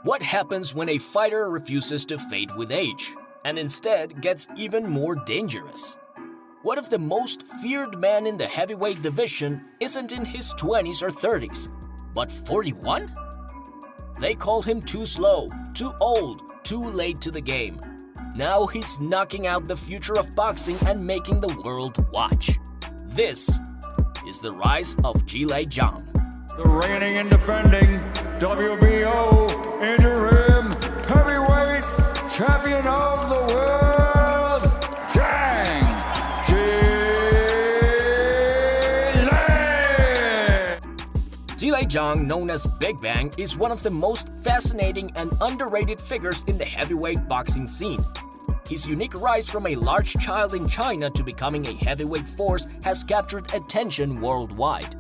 What happens when a fighter refuses to fade with age and instead gets even more dangerous? What if the most feared man in the heavyweight division isn't in his 20s or 30s, but 41? They called him too slow, too old, too late to the game. Now he's knocking out the future of boxing and making the world watch. This is the rise of Zhilei Zhang. The reigning and defending WBO interim heavyweight champion of the world, Zhang Zhilei! Zhilei Zhang, known as Big Bang, is one of the most fascinating and underrated figures in the heavyweight boxing scene. His unique rise from a large child in China to becoming a heavyweight force has captured attention worldwide.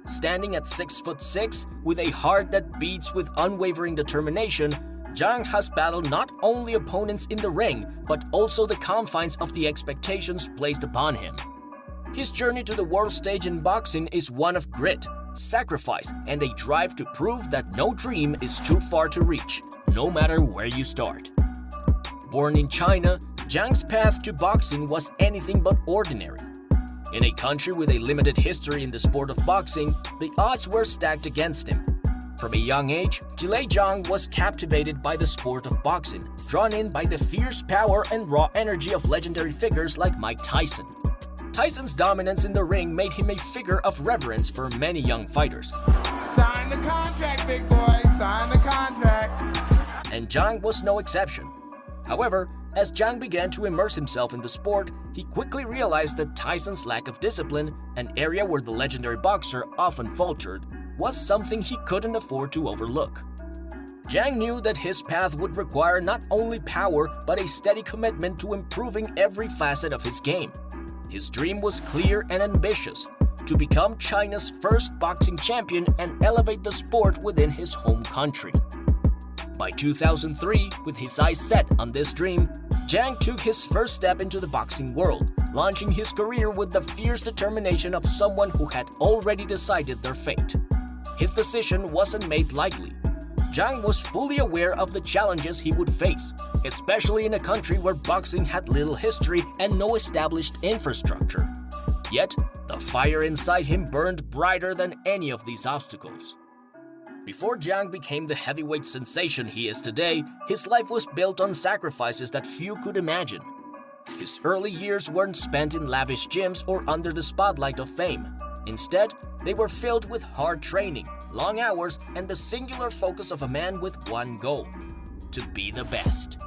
Standing at 6'6", with a heart that beats with unwavering determination, Zhang has battled not only opponents in the ring, but also the confines of the expectations placed upon him. His journey to the world stage in boxing is one of grit, sacrifice, and a drive to prove that no dream is too far to reach, no matter where you start. Born in China, Zhang's path to boxing was anything but ordinary. In a country with a limited history in the sport of boxing, the odds were stacked against him. From a young age, Zhilei Zhang was captivated by the sport of boxing, drawn in by the fierce power and raw energy of legendary figures like Mike Tyson. Tyson's dominance in the ring made him a figure of reverence for many young fighters. Sign the contract, big boy, sign the contract. And Zhang was no exception. However, as Zhang began to immerse himself in the sport, he quickly realized that Tyson's lack of discipline, an area where the legendary boxer often faltered, was something he couldn't afford to overlook. Zhang knew that his path would require not only power but a steady commitment to improving every facet of his game. His dream was clear and ambitious: to become China's first boxing champion and elevate the sport within his home country. By 2003, with his eyes set on this dream, Zhang took his first step into the boxing world, launching his career with the fierce determination of someone who had already decided their fate. His decision wasn't made lightly. Zhang was fully aware of the challenges he would face, especially in a country where boxing had little history and no established infrastructure. Yet, the fire inside him burned brighter than any of these obstacles. Before Zhang became the heavyweight sensation he is today, his life was built on sacrifices that few could imagine. His early years weren't spent in lavish gyms or under the spotlight of fame. Instead, they were filled with hard training, long hours, and the singular focus of a man with one goal: to be the best.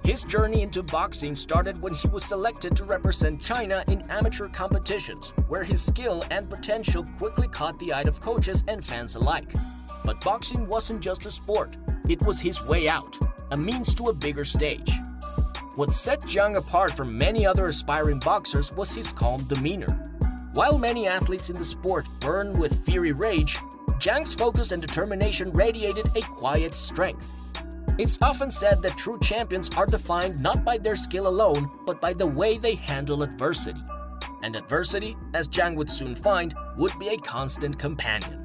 His journey into boxing started when he was selected to represent China in amateur competitions, where his skill and potential quickly caught the eye of coaches and fans alike. But boxing wasn't just a sport, it was his way out, a means to a bigger stage. What set Zhang apart from many other aspiring boxers was his calm demeanor. While many athletes in the sport burn with fiery rage, Zhang's focus and determination radiated a quiet strength. It's often said that true champions are defined not by their skill alone, but by the way they handle adversity. And adversity, as Zhang would soon find, would be a constant companion.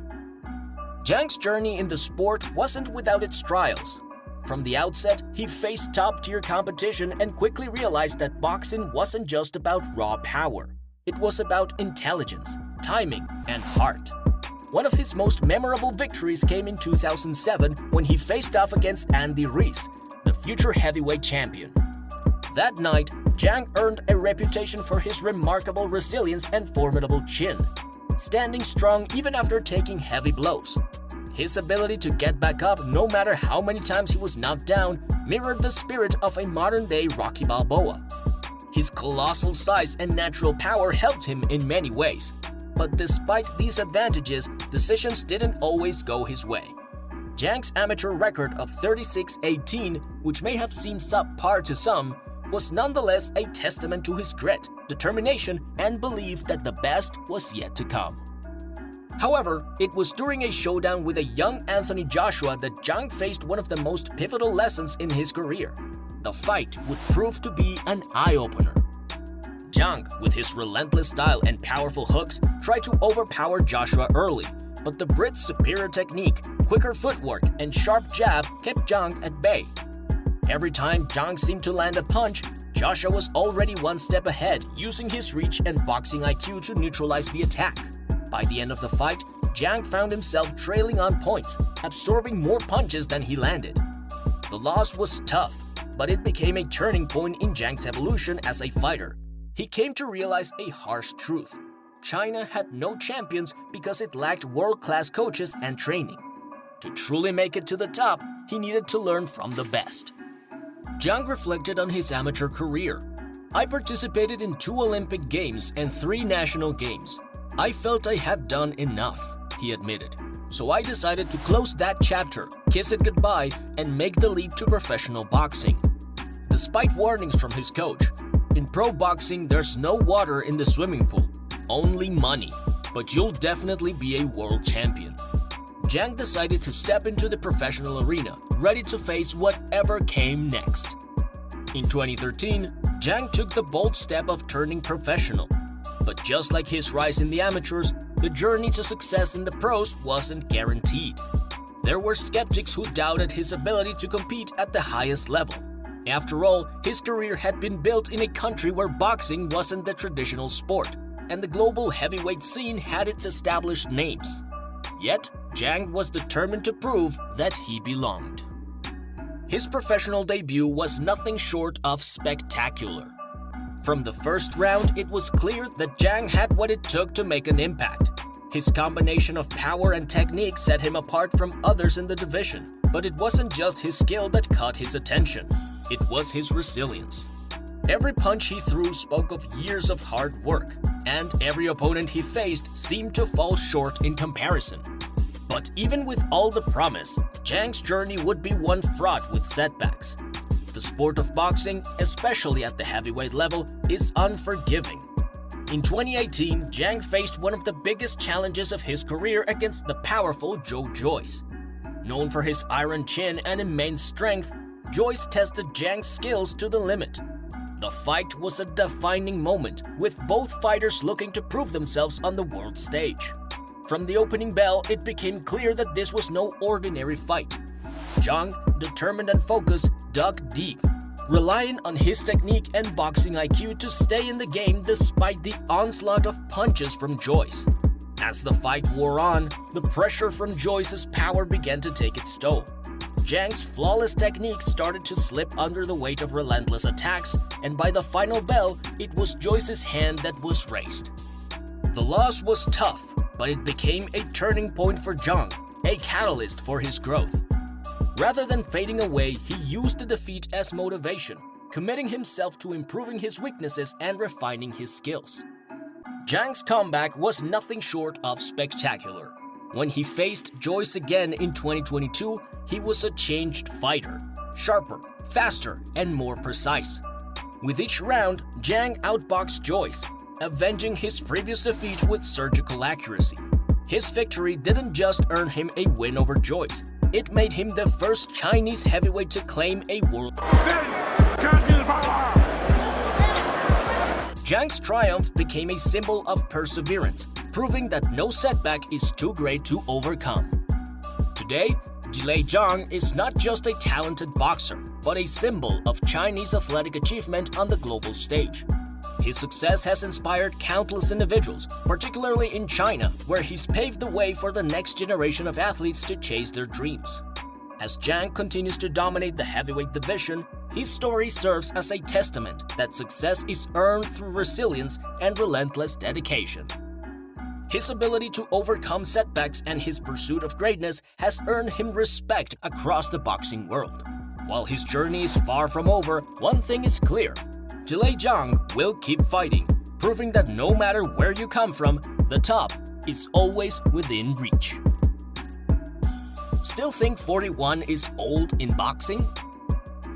Zhang's journey in the sport wasn't without its trials. From the outset, he faced top-tier competition and quickly realized that boxing wasn't just about raw power. It was about intelligence, timing, and heart. One of his most memorable victories came in 2007 when he faced off against Andy Ruiz, the future heavyweight champion. That night, Zhang earned a reputation for his remarkable resilience and formidable chin, standing strong even after taking heavy blows. His ability to get back up no matter how many times he was knocked down mirrored the spirit of a modern-day Rocky Balboa. His colossal size and natural power helped him in many ways. But despite these advantages, decisions didn't always go his way. Zhang's amateur record of 36-18, which may have seemed subpar to some, was nonetheless a testament to his grit, determination, and belief that the best was yet to come. However, it was during a showdown with a young Anthony Joshua that Zhang faced one of the most pivotal lessons in his career. The fight would prove to be an eye-opener. Zhang, with his relentless style and powerful hooks, tried to overpower Joshua early, but the Brit's superior technique, quicker footwork, and sharp jab kept Zhang at bay. Every time Zhang seemed to land a punch, Joshua was already one step ahead, using his reach and boxing IQ to neutralize the attack. By the end of the fight, Zhang found himself trailing on points, absorbing more punches than he landed. The loss was tough, but it became a turning point in Zhang's evolution as a fighter. He came to realize a harsh truth. China had no champions because it lacked world-class coaches and training. To truly make it to the top, he needed to learn from the best. Zhang reflected on his amateur career. "I participated in 2 Olympic Games and 3 national games. I felt I had done enough," he admitted. "So I decided to close that chapter, kiss it goodbye, and make the leap to professional boxing." Despite warnings from his coach, "In pro boxing, there's no water in the swimming pool, only money, but you'll definitely be a world champion." Zhang decided to step into the professional arena, ready to face whatever came next. In 2013, Zhang took the bold step of turning professional. But just like his rise in the amateurs, the journey to success in the pros wasn't guaranteed. There were skeptics who doubted his ability to compete at the highest level. After all, his career had been built in a country where boxing wasn't the traditional sport, and the global heavyweight scene had its established names. Yet, Zhang was determined to prove that he belonged. His professional debut was nothing short of spectacular. From the first round, it was clear that Zhang had what it took to make an impact. His combination of power and technique set him apart from others in the division. But it wasn't just his skill that caught his attention. It was his resilience. Every punch he threw spoke of years of hard work, and every opponent he faced seemed to fall short in comparison. But even with all the promise, Zhang's journey would be one fraught with setbacks. The sport of boxing, especially at the heavyweight level, is unforgiving. In 2018, Zhang faced one of the biggest challenges of his career against the powerful Joyce. Known for his iron chin and immense strength, Joyce tested Zhang's skills to the limit. The fight was a defining moment, with both fighters looking to prove themselves on the world stage. From the opening bell, it became clear that this was no ordinary fight. Zhang, determined and focused, dug deep, relying on his technique and boxing IQ to stay in the game despite the onslaught of punches from Joyce. As the fight wore on, the pressure from Joyce's power began to take its toll. Zhang's flawless technique started to slip under the weight of relentless attacks, and by the final bell, it was Joyce's hand that was raised. The loss was tough, but it became a turning point for Zhang, a catalyst for his growth. Rather than fading away, he used the defeat as motivation, committing himself to improving his weaknesses and refining his skills. Zhang's comeback was nothing short of spectacular. When he faced Joyce again in 2022, he was a changed fighter, sharper, faster, and more precise. With each round, Zhang outboxed Joyce, avenging his previous defeat with surgical accuracy. His victory didn't just earn him a win over Joyce, it made him the first Chinese heavyweight to claim a world. Zhang's triumph became a symbol of perseverance, proving that no setback is too great to overcome. Today, Zhilei Zhang is not just a talented boxer, but a symbol of Chinese athletic achievement on the global stage. His success has inspired countless individuals, particularly in China, where he's paved the way for the next generation of athletes to chase their dreams. As Zhang continues to dominate the heavyweight division, his story serves as a testament that success is earned through resilience and relentless dedication. His ability to overcome setbacks and his pursuit of greatness has earned him respect across the boxing world. While his journey is far from over, one thing is clear: Zhilei Zhang will keep fighting, proving that no matter where you come from, the top is always within reach. Still think 41 is old in boxing?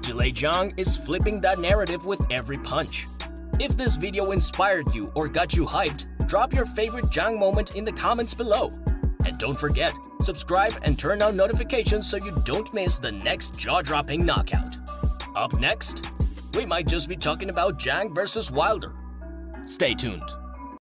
Zhilei Zhang is flipping that narrative with every punch. If this video inspired you or got you hyped, drop your favorite Zhang moment in the comments below. And don't forget, subscribe and turn on notifications so you don't miss the next jaw-dropping knockout. Up next, we might just be talking about Zhang versus Wilder. Stay tuned.